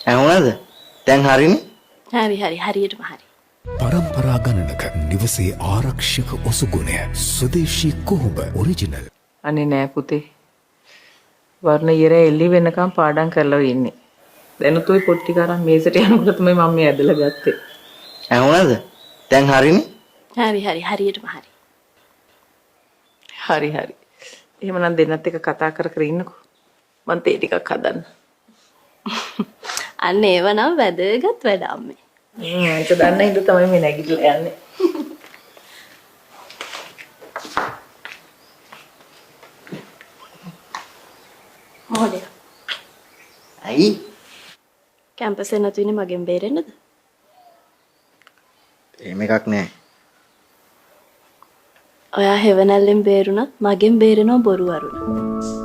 ඇහුණාද? දැන් හරිනේ. හරියටම හරි. පරම්පරා ගණනක නිවසේ ආරක්ෂක ඔසුගුණය ස්වදේශී කොහොඹ ඔරිජිනල්. අනේ නෑ පුතේ. වර්ණ ඊරේ එළි වෙනකම් පාඩම් කරලා ඉන්නේ. දැනුත් ওই පොට්ටි කරන් මේසට යනකොට තමයි මම මේ ඇදලා ගත්තේ. ඇහුණාද? දැන් හරිනේ. හරියටම හරි. හරි. එහෙමනම් දෙන්නත් එක කතා කර කර ඉන්නකෝ. මං තේ ටිකක් හදන්න. අන්න ඒව නම් වැදගත් වැඩ අම්මේ. ඒක දන්න ඉඳ තමයි මේ නැගිටලා යන්නේ. මොහොතේ. ඇයි? කැම්පස් එක නැතු ඉන්නේ මගෙන් බේරෙන්නද? එහෙම එකක් නෑ. ඔයා හෙවණැල්ලෙන් බේරුණත් මගෙන් බේරෙනව බොරු වරුණ.